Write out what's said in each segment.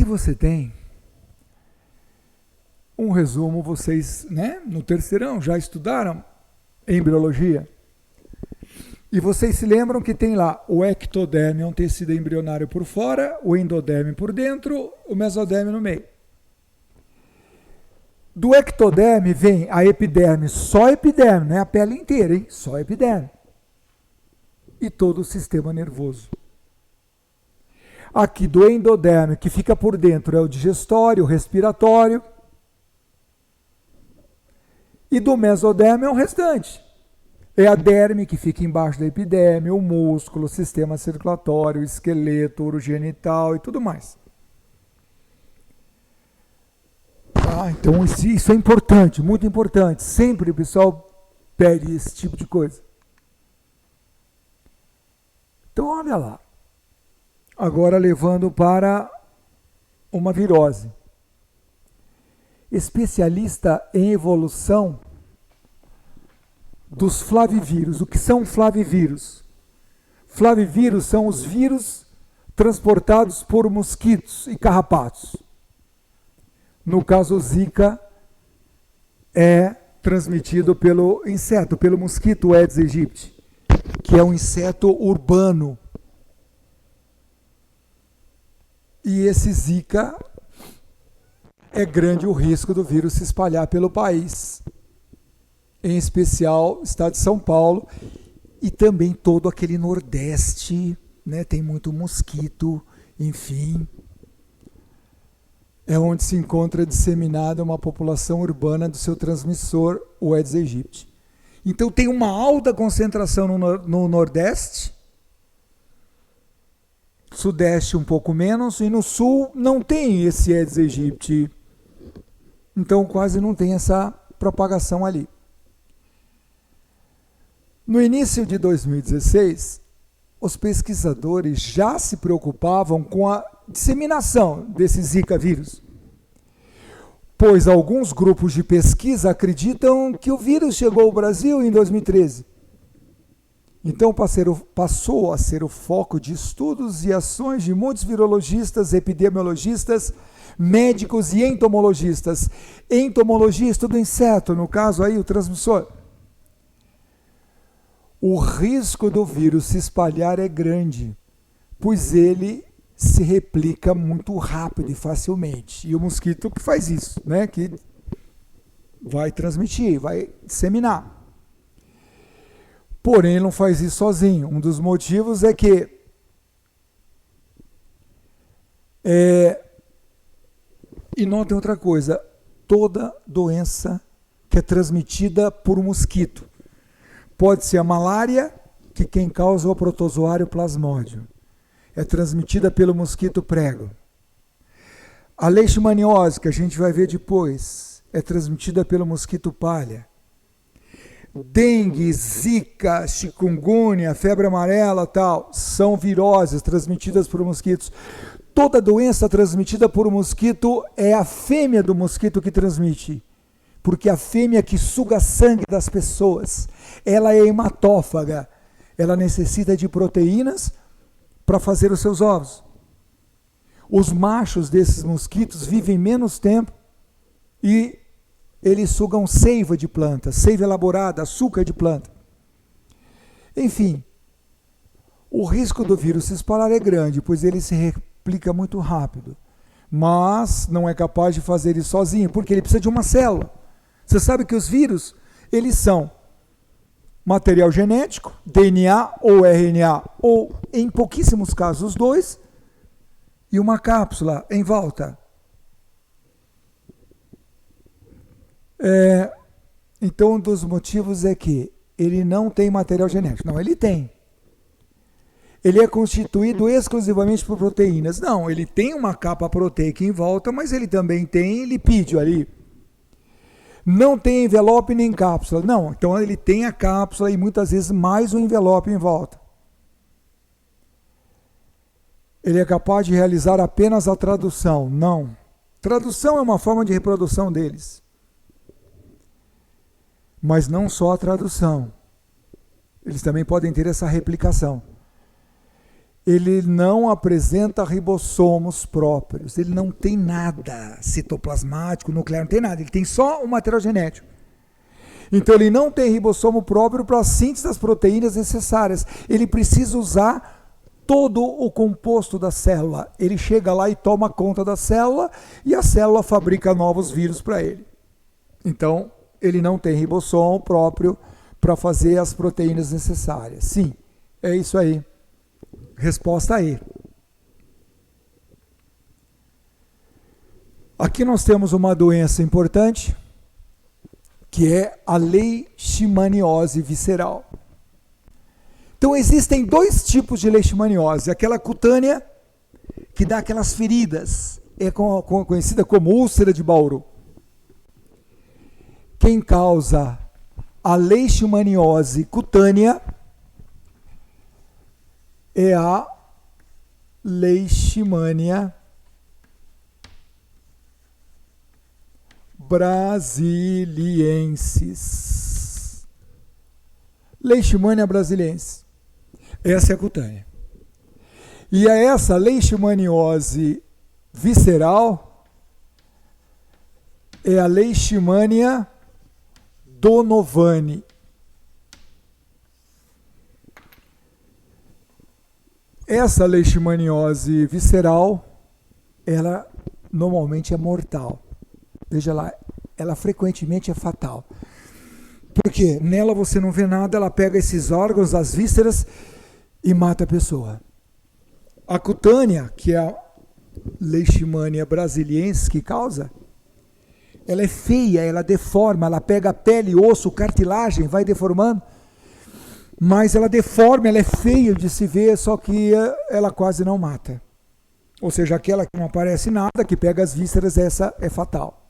você tem um resumo, vocês, né, no terceirão já estudaram embriologia. E vocês se lembram que tem lá o ectoderme, um tecido embrionário por fora, o endoderme por dentro, o mesoderme no meio. Do ectoderme vem a epiderme, só epiderme, não é a pele inteira, hein? Só epiderme. E todo o sistema nervoso. Aqui do endoderme, que fica por dentro, é o digestório, o respiratório. E do mesoderme é o restante. É a derme, que fica embaixo da epiderme, o músculo, o sistema circulatório, o esqueleto, o urogenital e tudo mais. Então isso é importante, muito importante. Sempre o pessoal pede esse tipo de coisa. Então olha lá. Agora levando para uma virose. Especialista em evolução dos flavivírus. O que são flavivírus? Flavivírus são os vírus transportados por mosquitos e carrapatos. No caso, o Zika é transmitido pelo inseto, pelo mosquito Aedes aegypti, que é um inseto urbano. E esse Zika é grande o risco do vírus se espalhar pelo país, em especial o estado de São Paulo e também todo aquele Nordeste, né? Tem muito mosquito, enfim. É onde se encontra disseminada uma população urbana do seu transmissor, o Aedes aegypti. Então tem uma alta concentração no Nordeste, Sudeste um pouco menos, e no Sul não tem esse Aedes aegypti. Então quase não tem essa propagação ali. No início de 2016, os pesquisadores já se preocupavam com a disseminação desse Zika vírus, pois alguns grupos de pesquisa acreditam que o vírus chegou ao Brasil em 2013. Então passou a ser o foco de estudos e ações de muitos virologistas, epidemiologistas, médicos e entomologistas. Entomologia estuda inseto, no caso aí o transmissor. O risco do vírus se espalhar é grande, pois ele se replica muito rápido e facilmente. E o mosquito que faz isso, né? Que vai transmitir, vai disseminar. Porém, ele não faz isso sozinho. Um dos motivos é que e notem outra coisa, toda doença que é transmitida por um mosquito, pode ser a malária, que quem causa é o protozoário plasmódio. É transmitida pelo mosquito prego. A leishmaniose, que a gente vai ver depois, é transmitida pelo mosquito palha. Dengue, zika, chikungunya, febre amarela, tal, são viroses transmitidas por mosquitos. Toda doença transmitida por um mosquito é a fêmea do mosquito que transmite. Porque a fêmea que suga sangue das pessoas, ela é hematófaga, ela necessita de proteínas para fazer os seus ovos. Os machos desses mosquitos vivem menos tempo e eles sugam seiva de planta, seiva elaborada, açúcar de planta. Enfim, o risco do vírus se espalhar é grande, pois ele se replica muito rápido. Mas não é capaz de fazer isso sozinho, porque ele precisa de uma célula. Você sabe que os vírus, eles são material genético, DNA ou RNA, ou em pouquíssimos casos os dois, e uma cápsula em volta. Então, um dos motivos é que ele não tem material genético. Não, ele tem. Ele é constituído exclusivamente por proteínas. Não, ele tem uma capa proteica em volta, mas ele também tem lipídio ali. Não tem envelope nem cápsula. Não, então ele tem a cápsula e muitas vezes mais um envelope em volta. Ele é capaz de realizar apenas a tradução. Não. Tradução é uma forma de reprodução deles. Mas não só a tradução. Eles também podem ter essa replicação. ele não apresenta ribossomos próprios, ele não tem nada citoplasmático, nuclear, não tem nada, ele tem só um material genético. Então ele não tem ribossomo próprio para a síntese das proteínas necessárias, ele precisa usar todo o composto da célula, ele chega lá e toma conta da célula e a célula fabrica novos vírus para ele. Então ele não tem ribossomo próprio para fazer as proteínas necessárias. Sim, é isso aí. Resposta aí. Aqui nós temos uma doença importante, que é a leishmaniose visceral. Então existem dois tipos de leishmaniose, aquela cutânea, que dá aquelas feridas, é conhecida como úlcera de Bauru. Quem causa a leishmaniose cutânea é a Leishmania brasiliensis. Leishmania brasiliensis. Essa é a cutânea. E a essa leishmaniose visceral é a Leishmania donovani. Essa leishmaniose visceral, ela normalmente é mortal. Veja lá, ela frequentemente é fatal. Porque nela você não vê nada, ela pega esses órgãos, as vísceras, e mata a pessoa. A cutânea, que é a Leishmania brasiliensis que causa, ela é feia, ela deforma, ela pega pele, osso, cartilagem, vai deformando. Mas ela deforma, ela é feia de se ver, só que ela quase não mata. Ou seja, aquela que não aparece nada, que pega as vísceras, essa é fatal.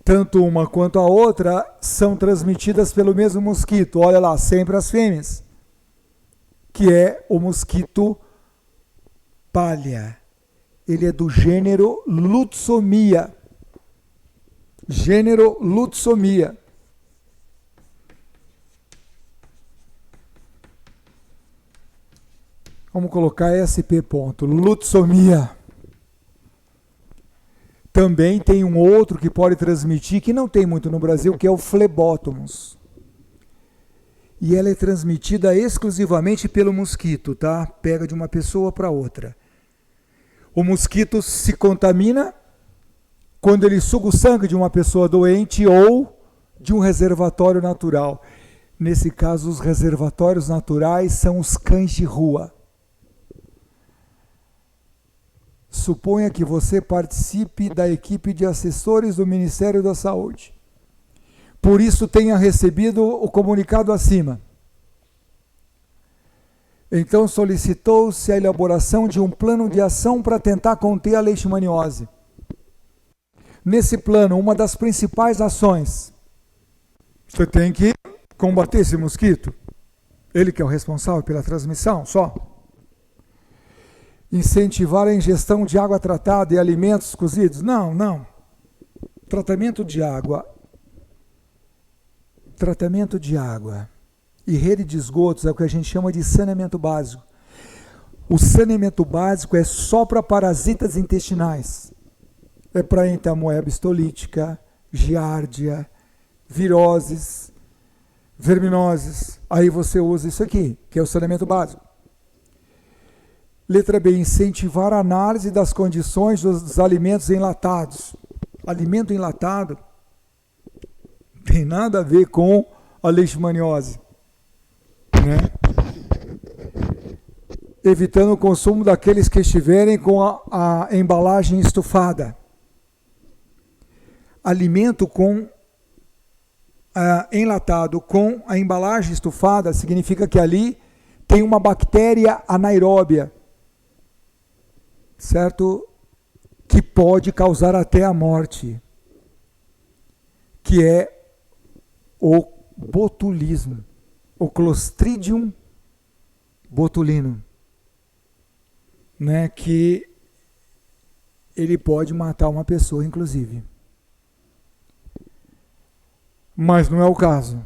Tanto uma quanto a outra são transmitidas pelo mesmo mosquito. Olha lá, sempre as fêmeas. Que é o mosquito palha. Ele é do gênero Lutsomia. Gênero Lutsomia. Vamos colocar SP ponto. Lutsomia. Também tem um outro que pode transmitir, que não tem muito no Brasil, que é o Phlebotomus. E ela é transmitida exclusivamente pelo mosquito, tá? Pega de uma pessoa para outra. O mosquito se contamina quando ele suga o sangue de uma pessoa doente ou de um reservatório natural. Nesse caso, os reservatórios naturais são os cães de rua. Suponha que você participe da equipe de assessores do Ministério da Saúde. Por isso tenha recebido o comunicado acima. Então solicitou-se a elaboração de um plano de ação para tentar conter a leishmaniose. Nesse plano, uma das principais ações, você tem que combater esse mosquito. Ele que é o responsável pela transmissão, só. Incentivar a ingestão de água tratada e alimentos cozidos? Não. Tratamento de água e rede de esgotos é o que a gente chama de saneamento básico. O saneamento básico é só para parasitas intestinais. É para entamoeba histolítica, giardia, viroses, verminoses. Aí você usa isso aqui, que é o saneamento básico. Letra B, incentivar a análise das condições dos alimentos enlatados. Alimento enlatado tem nada a ver com a leishmaniose, né? Evitando o consumo daqueles que estiverem com a embalagem estufada. Alimento enlatado com a embalagem estufada significa que ali tem uma bactéria anaeróbia, certo? Que pode causar até a morte, que é o botulismo, o Clostridium botulinum, né? Que ele pode matar uma pessoa, inclusive. Mas não é o caso.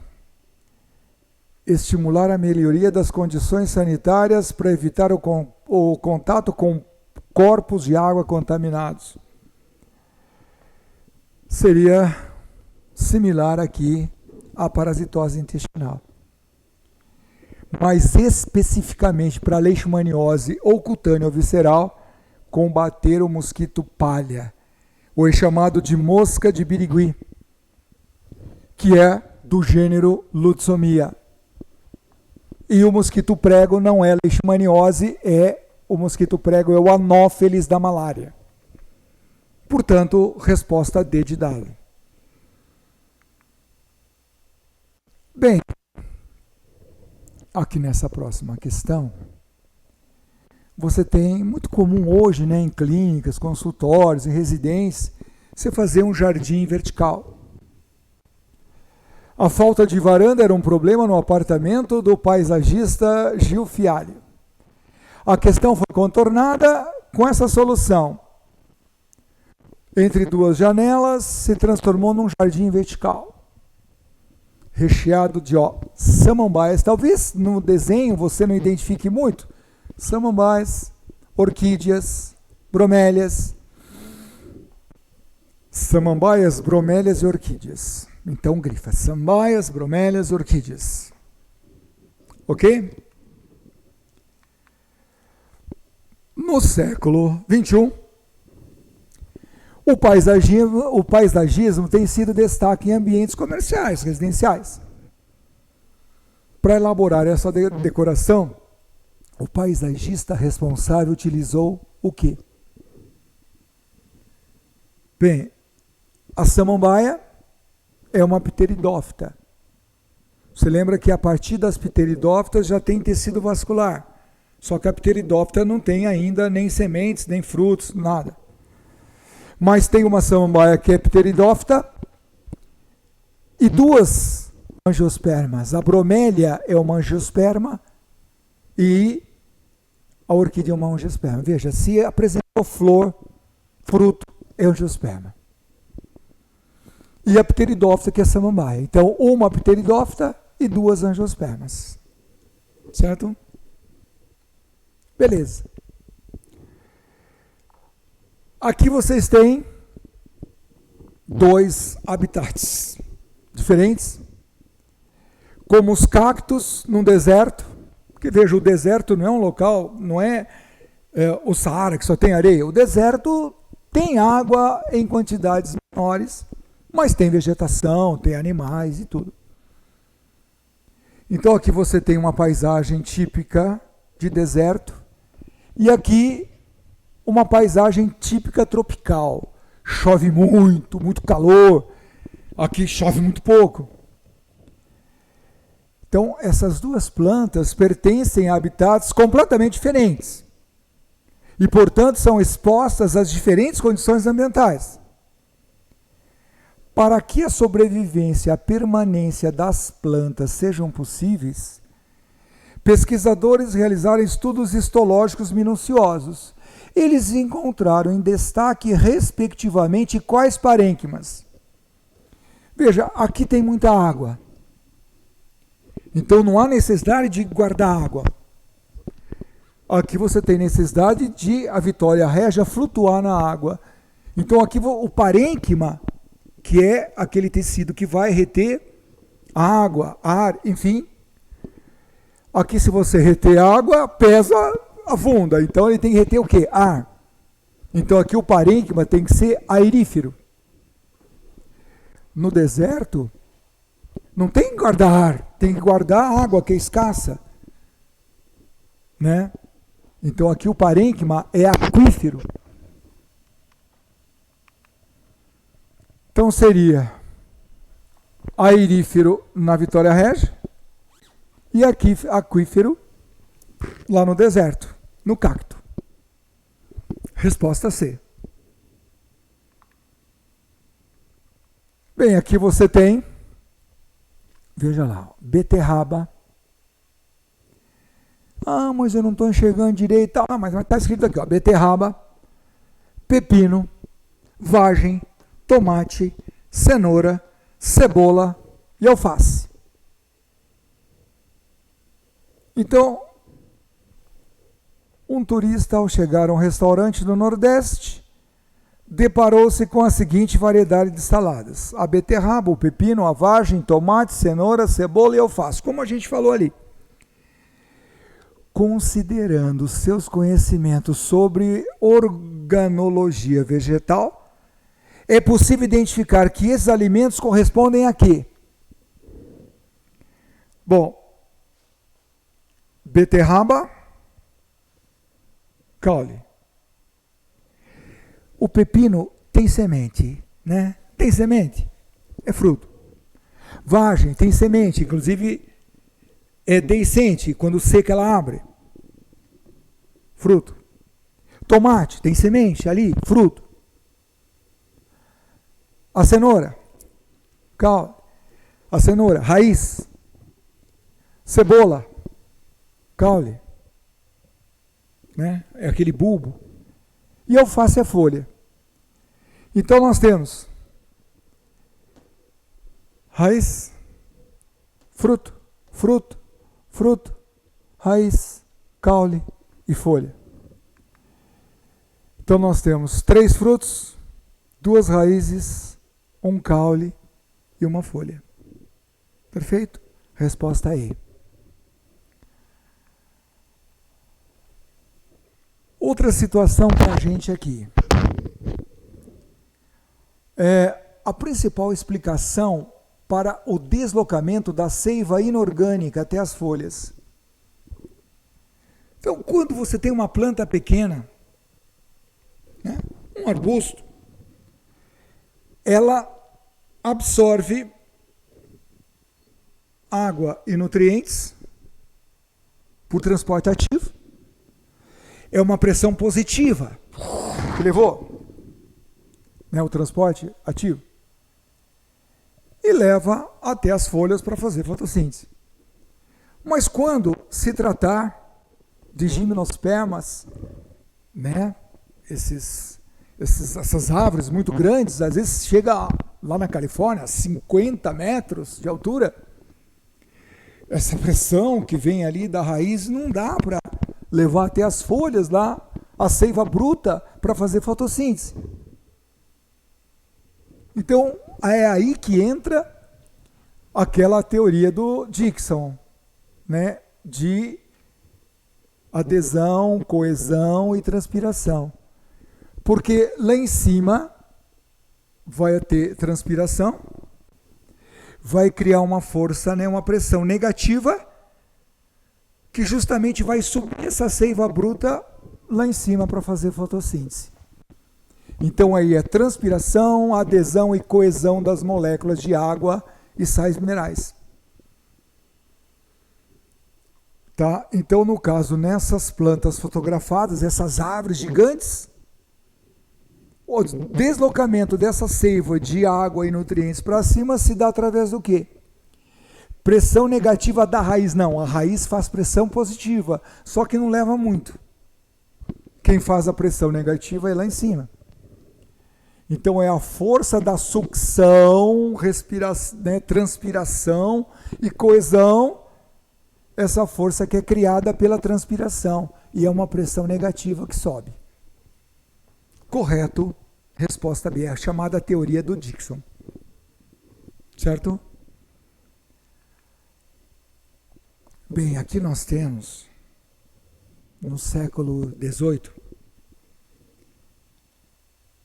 estimular a melhoria das condições sanitárias para evitar o contato com corpos de água contaminados. Seria similar aqui à parasitose intestinal. Mas especificamente para leishmaniose ou cutânea ou visceral, combater o mosquito palha, ou é chamado de mosca de birigui, que é do gênero Lutzomia. E o mosquito prego não é leishmaniose, o mosquito prego é o anófeles da malária. Portanto, resposta D de dado. Bem, aqui nessa próxima questão, você tem, muito comum hoje, né, em clínicas, consultórios, em residências, você fazer um jardim vertical. A falta de varanda era um problema no apartamento do paisagista Gil Fialho. A questão foi contornada com essa solução. Entre duas janelas, se transformou num jardim vertical, recheado de samambaias. Talvez no desenho você não identifique muito. Samambaias, orquídeas, bromélias. Samambaias, bromélias e orquídeas. Então grifa, samambaias, bromélias, orquídeas. Ok? No século XXI, o paisagismo tem sido destaque em ambientes comerciais, residenciais. Para elaborar essa decoração, o paisagista responsável utilizou o quê? Bem, a samambaia é uma pteridófita. Você lembra que a partir das pteridófitas já tem tecido vascular. Só que a pteridófita não tem ainda nem sementes, nem frutos, nada. Mas tem uma samambaia que é pteridófita e duas angiospermas. A bromélia é uma angiosperma e a orquídea é uma angiosperma. Veja, se apresentou flor, fruto, é angiosperma. E a pteridófita que é a samambaia. Então, uma pteridófita e duas angiospermas. Certo? Beleza. Aqui vocês têm dois habitats diferentes, como os cactos num deserto, porque veja, o deserto não é um local, não é o Saara que só tem areia. O deserto tem água em quantidades menores, mas tem vegetação, tem animais e tudo. Então aqui você tem uma paisagem típica de deserto e aqui uma paisagem típica tropical. Chove muito, muito calor. Aqui chove muito pouco. Então, essas duas plantas pertencem a habitats completamente diferentes. E, portanto, são expostas às diferentes condições ambientais. Para que a sobrevivência e a permanência das plantas sejam possíveis, pesquisadores realizaram estudos histológicos minuciosos. Eles encontraram em destaque, respectivamente, quais parênquimas? Veja, aqui tem muita água. Então não há necessidade de guardar água. Aqui você tem necessidade de a Vitória régia flutuar na água. Então aqui o parênquima, que é aquele tecido que vai reter água, ar, enfim. Aqui se você reter água, pesa, afunda. Então ele tem que reter o quê? Ar. Então aqui o parênquima tem que ser aerífero. No deserto, não tem que guardar ar, tem que guardar água que é escassa. Né? Então aqui o parênquima é aquífero. Então seria aerífero na Vitória régia e aqui aquífero lá no deserto, no cacto. Resposta C. Bem, aqui você tem, veja lá, beterraba. Ah, mas eu não estou enxergando direito. Ah, mas está escrito aqui, ó, beterraba, pepino, vagem, tomate, cenoura, cebola e alface. Então, um turista, ao chegar a um restaurante no Nordeste, deparou-se com a seguinte variedade de saladas: a beterraba, o pepino, a vagem, tomate, cenoura, cebola e alface, como a gente falou ali. Considerando seus conhecimentos sobre organologia vegetal, é possível identificar que esses alimentos correspondem a quê? Bom, beterraba, caule. O pepino tem semente, né? Tem semente, é fruto. Vagem tem semente, inclusive é deiscente, quando seca ela abre. Fruto. Tomate tem semente ali, fruto. A cenoura, caule. A cenoura, raiz. Cebola, caule, né? É aquele bulbo. E alface é folha. Então nós temos raiz, fruto, fruto, fruto, raiz, caule e folha. Então nós temos 3 frutos, 2 raízes, 1 caule e 1 folha. Perfeito? Resposta E. Outra situação para a gente aqui. A principal explicação para o deslocamento da seiva inorgânica até as folhas. Então, quando você tem uma planta pequena, né, um arbusto, ela absorve água e nutrientes por transporte ativo. É uma pressão positiva que levou, né, o transporte ativo e leva até as folhas para fazer fotossíntese. Mas quando se tratar de gimnospermas, né, essas árvores muito grandes, às vezes chega lá na Califórnia a 50 metros de altura, essa pressão que vem ali da raiz não dá para levar até as folhas lá a seiva bruta para fazer fotossíntese. Então é aí que entra aquela teoria do Dickson, né, de adesão, coesão e transpiração. Porque lá em cima vai ter transpiração, vai criar uma força, né, uma pressão negativa, que justamente vai subir essa seiva bruta lá em cima para fazer fotossíntese. Então aí é transpiração, adesão e coesão das moléculas de água e sais minerais. Tá? Então, no caso, nessas plantas fotografadas, essas árvores gigantes, o deslocamento dessa seiva de água e nutrientes para cima se dá através do quê? Pressão negativa da raiz. Não, a raiz faz pressão positiva, só que não leva muito. Quem faz a pressão negativa é lá em cima. Então é a força da sucção, né, transpiração e coesão, essa força que é criada pela transpiração, e é uma pressão negativa que sobe. Correto, resposta B, é a chamada teoria do Dickson. Certo? Bem, aqui nós temos, no século XVIII,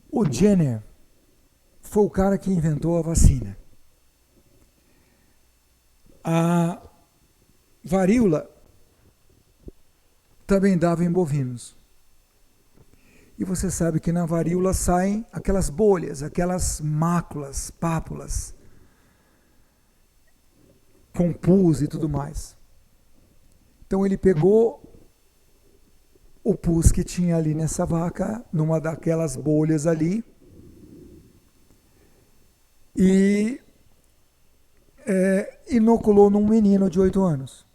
o Jenner foi o cara que inventou a vacina. A varíola também dava em bovinos. E você sabe que na varíola saem aquelas bolhas, aquelas máculas, pápulas, com pus e tudo mais. Então ele pegou o pus que tinha ali nessa vaca, numa daquelas bolhas ali, e inoculou num menino de 8 anos.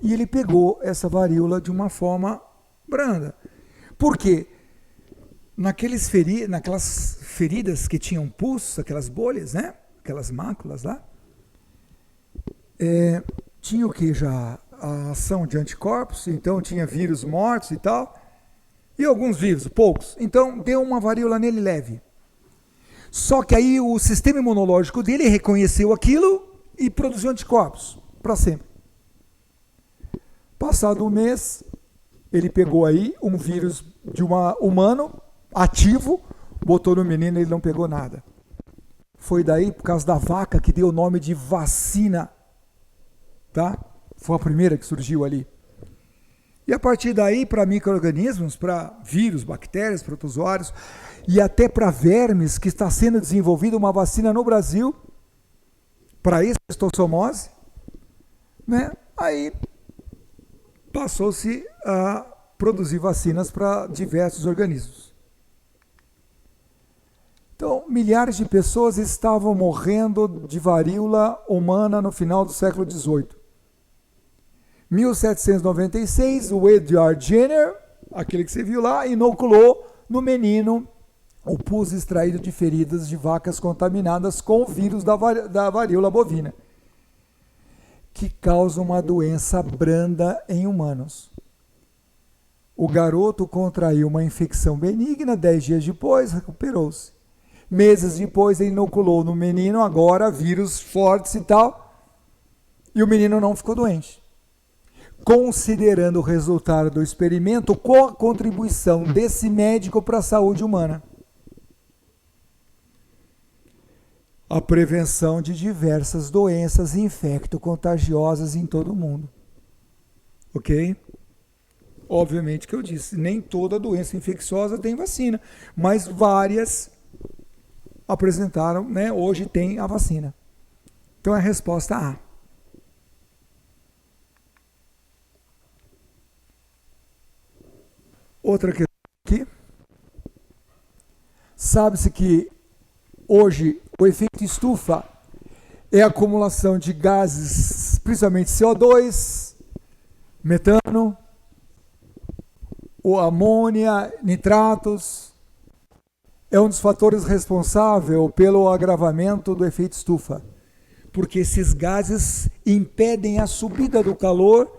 E ele pegou essa varíola de uma forma branda. Por quê? Naquelas feridas que tinham pus, aquelas bolhas, né? Aquelas máculas lá, tinha o que já? a ação de anticorpos, então tinha vírus mortos e tal, e alguns vivos, poucos. Então deu uma varíola nele leve. Só que aí o sistema imunológico dele reconheceu aquilo e produziu anticorpos para sempre. Passado um mês, ele pegou aí um vírus de um humano ativo, botou no menino e ele não pegou nada. Foi daí, por causa da vaca, que deu o nome de vacina. Tá? Foi a primeira que surgiu ali. E a partir daí, para micro-organismos, para vírus, bactérias, protozoários e até para vermes, que está sendo desenvolvida uma vacina no Brasil para esquistossomose, né? Aí passou-se a produzir vacinas para diversos organismos. Então, milhares de pessoas estavam morrendo de varíola humana no final do século XVIII. 1796, o Edward Jenner, aquele que você viu lá, inoculou no menino o pus extraído de feridas de vacas contaminadas com o vírus da varíola bovina, que causa uma doença branda em humanos. O garoto contraiu uma infecção benigna, 10 dias depois recuperou-se. Meses depois ele inoculou no menino agora vírus fortes e tal, e o menino não ficou doente. Considerando o resultado do experimento, qual a contribuição desse médico para a saúde humana? A prevenção de diversas doenças infecto-contagiosas em todo o mundo. Ok? Obviamente que eu disse, nem toda doença infecciosa tem vacina, mas várias apresentaram, né? Hoje tem a vacina. Então é a resposta A. Outra questão aqui. Sabe-se que hoje o efeito estufa é a acumulação de gases, principalmente CO2, metano, o amônia, nitratos. É um dos fatores responsável pelo agravamento do efeito estufa, porque esses gases impedem a subida do calor,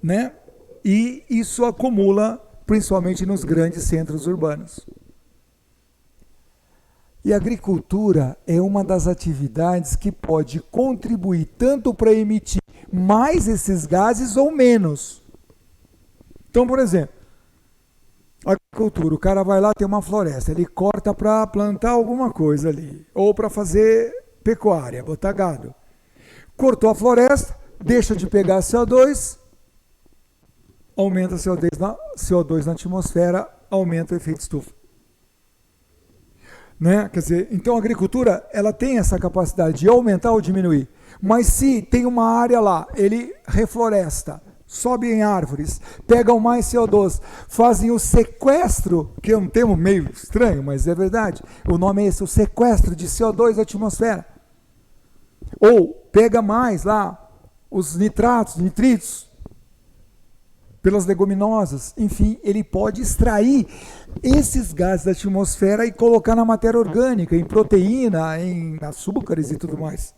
né? E isso acumula principalmente nos grandes centros urbanos. E a agricultura é uma das atividades que pode contribuir tanto para emitir mais esses gases ou menos. Então, por exemplo, a agricultura, o cara vai lá, tem uma floresta, ele corta para plantar alguma coisa ali, ou para fazer pecuária, botar gado. Cortou a floresta, deixa de pegar CO2, aumenta CO2 na atmosfera, aumenta o efeito estufa. Né? Quer dizer, então a agricultura ela tem essa capacidade de aumentar ou diminuir. Mas se tem uma área lá, ele refloresta, sobe em árvores, pegam mais CO2, fazem o sequestro, que é um termo meio estranho, mas é verdade. O nome é esse, o sequestro de CO2 da atmosfera. Ou pega mais lá os nitratos, nitritos, pelas leguminosas, enfim, ele pode extrair esses gases da atmosfera e colocar na matéria orgânica, em proteína, em açúcares e tudo mais.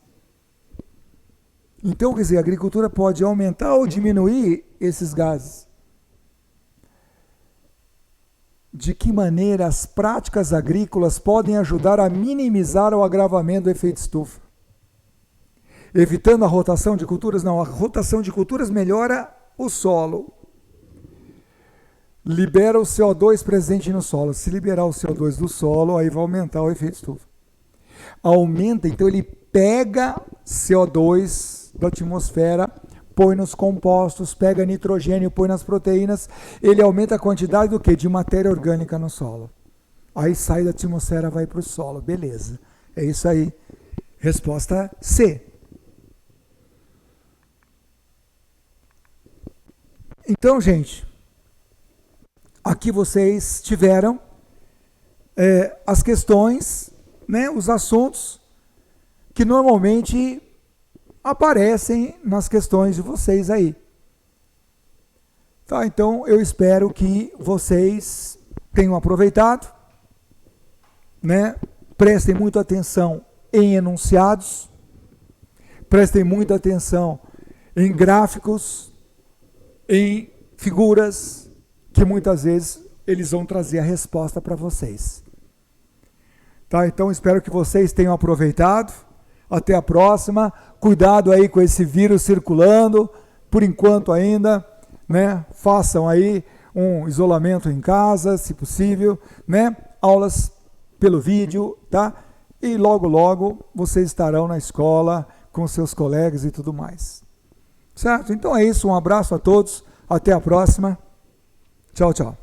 Então, quer dizer, a agricultura pode aumentar ou diminuir esses gases. De que maneira as práticas agrícolas podem ajudar a minimizar o agravamento do efeito estufa? Evitando a rotação de culturas? Não, a rotação de culturas melhora o solo. Libera o CO2 presente no solo. Se liberar o CO2 do solo, aí vai aumentar o efeito estufa. Aumenta, então ele pega CO2 da atmosfera, põe nos compostos, pega nitrogênio, põe nas proteínas, ele aumenta a quantidade do quê? De matéria orgânica no solo. Aí sai da atmosfera, vai para o solo. Beleza. É isso aí. Resposta C. Então, gente, aqui vocês tiveram as questões, né, os assuntos que normalmente aparecem nas questões de vocês aí. Tá, então eu espero que vocês tenham aproveitado, né? Prestem muita atenção em enunciados, prestem muita atenção em gráficos, em figuras que muitas vezes eles vão trazer a resposta para vocês. Tá? Então espero que vocês tenham aproveitado. Até a próxima. Cuidado aí com esse vírus circulando. Por enquanto ainda, né? Façam aí um isolamento em casa, se possível, né? Aulas pelo vídeo, tá? E logo, logo vocês estarão na escola com seus colegas e tudo mais. Certo? Então é isso. Um abraço a todos. Até a próxima. Tchau, tchau.